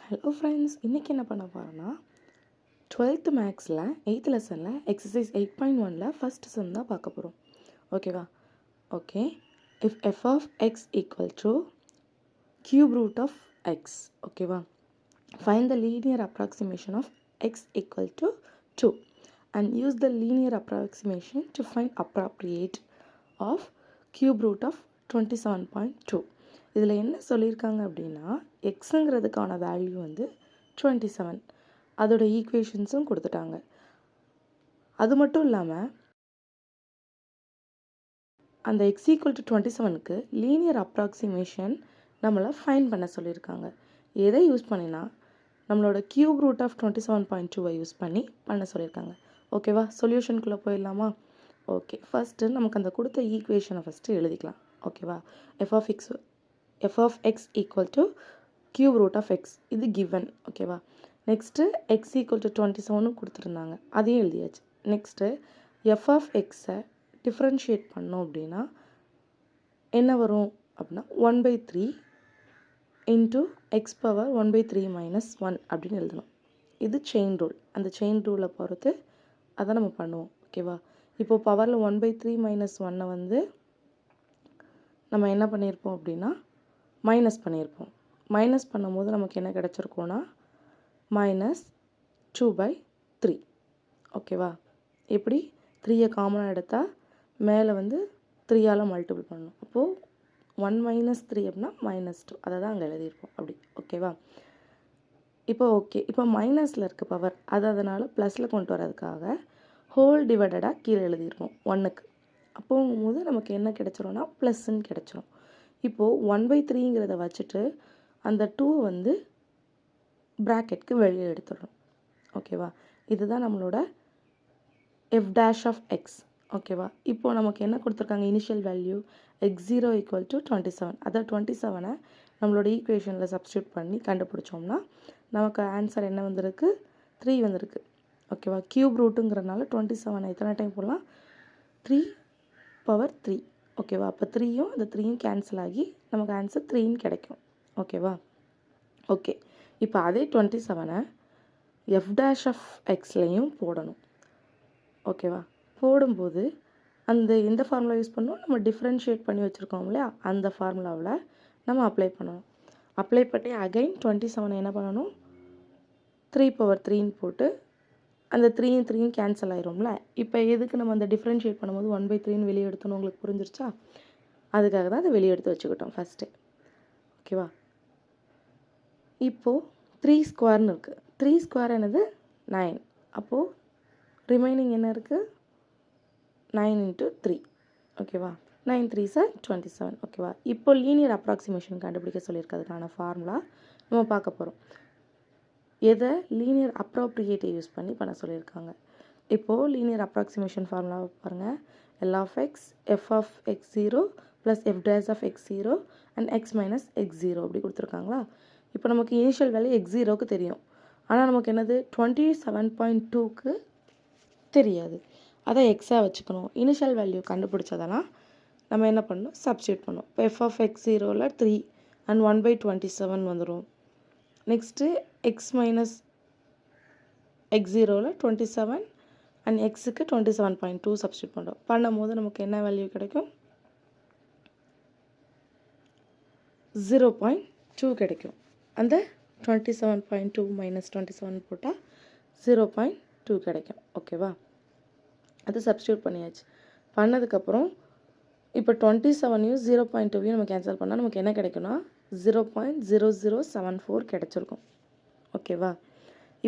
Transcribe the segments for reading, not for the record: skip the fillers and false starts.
Hello friends, இன்றைக்கி என்ன பண்ண போகிறோன்னா 12th மேக்ஸில் 8th லெசனில் எக்ஸசைஸ் 8.1ல் ஃபஸ்ட் சம் தான் பார்க்க போகிறோம். ஓகேவா? Okay. If f of x equal to cube root of x. ஓகேவா? Find the linear approximation of x equal to 2 and use the linear approximation to find appropriate of cube root of 27.2. இதில் என்ன சொல்லியிருக்காங்க அப்படின்னா, எக்ஸுங்கிறதுக்கான value வந்து 27, அதோட ஈக்குவேஷன்ஸும் கொடுத்துட்டாங்க. அது மட்டும் இல்லாமல் அந்த எக்ஸ் ஈக்குவல் டு 27க்கு லீனியர் அப்ராக்சிமேஷன் நம்மளை ஃபைண்ட் பண்ண சொல்லியிருக்காங்க. எதை யூஸ் பண்ணினா நம்மளோட கியூப் ரூட் ஆஃப் 27.2 யூஸ் பண்ணி பண்ண சொல்லியிருக்காங்க. ஓகேவா? சொல்யூஷனுக்குள்ளே போயிடலாமா? ஓகே. ஃபஸ்ட்டு நமக்கு அந்த கொடுத்த ஈக்குவேஷனை ஃபஸ்ட்டு எழுதிக்கலாம். ஓகேவா? F of x equal to cube root of x, இது கிவன். ஓகேவா? நெக்ஸ்ட்டு எக்ஸ் ஈக்குவல் டு 27 கொடுத்துருந்தாங்க, அதையும் எழுதியாச்சு. நெக்ஸ்ட்டு எஃப் ஆஃப் எக்ஸை டிஃப்ரென்ஷியேட் பண்ணோம் அப்படின்னா என்ன வரும் அப்படின்னா 1/3 இன்ட்டு எக்ஸ் பவர் 1/3 மைனஸ் 1 அப்படின்னு எழுதணும். இது செயின் ரூல். அந்த செயின் ரூலை பொறுத்து அதை நம்ம பண்ணுவோம். ஓகேவா? இப்போது பவரில் 1/3 மைனஸ் 1 வந்து நம்ம என்ன பண்ணியிருப்போம் அப்படின்னா மைனஸ் பண்ணியிருப்போம். மைனஸ் பண்ணும்போது நமக்கு என்ன கிடச்சிருக்கோன்னா -2/3. ஓகேவா? எப்படி 3யை காமனாக எடுத்தால் மேலே வந்து 3ஆல் மல்டிபிள் பண்ணணும். அப்போது 1 - 3 அப்படின்னா -2, அதை தான் அங்கே எழுதியிருப்போம் அப்படி. ஓகேவா? இப்போ ஓகே. இப்போ மைனஸில் இருக்க பவர் அது அதனால் ப்ளஸில் கொண்டு வரதுக்காக ஹோல் டிவைடடாக கீழே எழுதியிருப்போம் 1க்கு. அப்போங்கும்போது நமக்கு என்ன கிடச்சிரும்னா ப்ளஸ்ன்னு கிடச்சிரும். இப்போது 1/3ங்கிறத வச்சுட்டு அந்த 2 வந்து ப்ராக்கெட்க்கு வெளியே எடுத்துடணும். ஓகேவா? இதுதான் நம்மளோட எஃப் டேஷ் ஆஃப் எக்ஸ். ஓகேவா? இப்போது நமக்கு என்ன கொடுத்துருக்காங்க? Initial value x0 equal to 27. அதை 27 நம்மளோட ஈக்குவேஷனில் சப்ஸ்டியூட் பண்ணி கண்டுபிடிச்சோம்னா நமக்கு ஆன்சர் என்ன வந்திருக்கு? 3 வந்திருக்கு. ஓகேவா? கியூப் ரூட்டுங்கிறனால 27 எத்தனை டைம் போடலாம்? 3/3. ஓகேவா? அப்போ 3யும் அந்த 3யும் கேன்சல் ஆகி நமக்கு ஆன்சர் 3ன்னு கிடைக்கும். ஓகேவா? ஓகே. இப்போ அதே 27 எஃப் டேஷ் ஆஃப் எக்ஸ்லையும் போடணும். ஓகேவா? போடும்போது அந்த எந்த ஃபார்முலா யூஸ் பண்ணணும்? நம்ம டிஃப்ரென்ஷியேட் பண்ணி வச்சுருக்கோம் இல்லையா, அந்த ஃபார்முலாவில் நம்ம அப்ளை பண்ணணும். அப்ளை பண்ணி அகைன் 27 என்ன பண்ணணும்? 3/3ன்னு போட்டு அந்த 3யும் கேன்சல் ஆயிரும்ல. இப்போ எதுக்கு நம்ம அந்த டிஃப்ரென்ஷியேட் பண்ணும்போது 1/3ன்னு வெளியே எடுத்தோன்னு உங்களுக்கு புரிஞ்சிருச்சா? அதுக்காக தான் அதை வெளியே எடுத்து வச்சுக்கிட்டோம் ஃபஸ்ட்டு. ஓகேவா? இப்போது 3 ஸ்கொயர்னு இருக்குது. 3 ஸ்கொயர் என்னது? 9. அப்போது ரிமைனிங் என்ன இருக்குது? 9 × 3. ஓகேவா? 9 3s are 27. ஓகேவா? இப்போ லீனியர் அப்ராக்சிமேஷன் கண்டுபிடிக்க சொல்லியிருக்கிறதுக்கான ஃபார்முலா நம்ம பார்க்க போகிறோம். எதை? லீனியர் அப்ராப்ரியேட்டை யூஸ் பண்ணி பண்ண சொல்லியிருக்காங்க. இப்போது லீனியர் அப்ராக்சிமேஷன் ஃபார்முலாவை பாருங்கள். L of x f of x0 plus f dash of x0 and x minus x0 அப்படி கொடுத்துருக்காங்களா? இப்போ நமக்கு இனிஷியல் வேல்யூ x0க்கு தெரியும், ஆனால் நமக்கு என்னது 27.2க்கு தெரியாது. அதை எக்ஸாக வச்சுக்கணும். இனிஷியல் வேல்யூ கண்டுபிடிச்சதெல்லாம் நம்ம என்ன பண்ணணும்? சப்ஸ்டியூட் பண்ணணும். இப்போ எஃப் ஆஃப் x0ல் 3 அண்ட் 1/27 வந்துடும். நெக்ஸ்ட்டு எக்ஸ் மைனஸ் x0ல் 27 அண்ட் எக்ஸுக்கு 27.2 சப்ஸ்டியூட் பண்ணுறோம். பண்ணும்போது நமக்கு என்ன வேல்யூ கிடைக்கும்? 0.2 கிடைக்கும். அந்த 27.2 - 27 போட்டால் 0.2 கிடைக்கும். ஓகேவா? அது சப்ஸ்டியூட் பண்ணியாச்சு. பண்ணதுக்கப்புறம் இப்போ 27யும் 0.2யும் நம்ம கேன்சல் பண்ணால் நமக்கு என்ன கிடைக்கும்னா 0.0074 கிடச்சிருக்கும். ஓகேவா?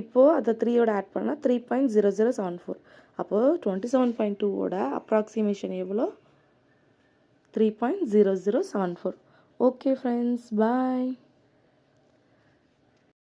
இப்போது அதை 3யோட ஆட் பண்ணால் 3.0074. அப்போது 27.2வோட அப்ராக்சிமேஷன் எவ்வளோ? 3.0074. ஓகே ஃப்ரெண்ட்ஸ், பாய்.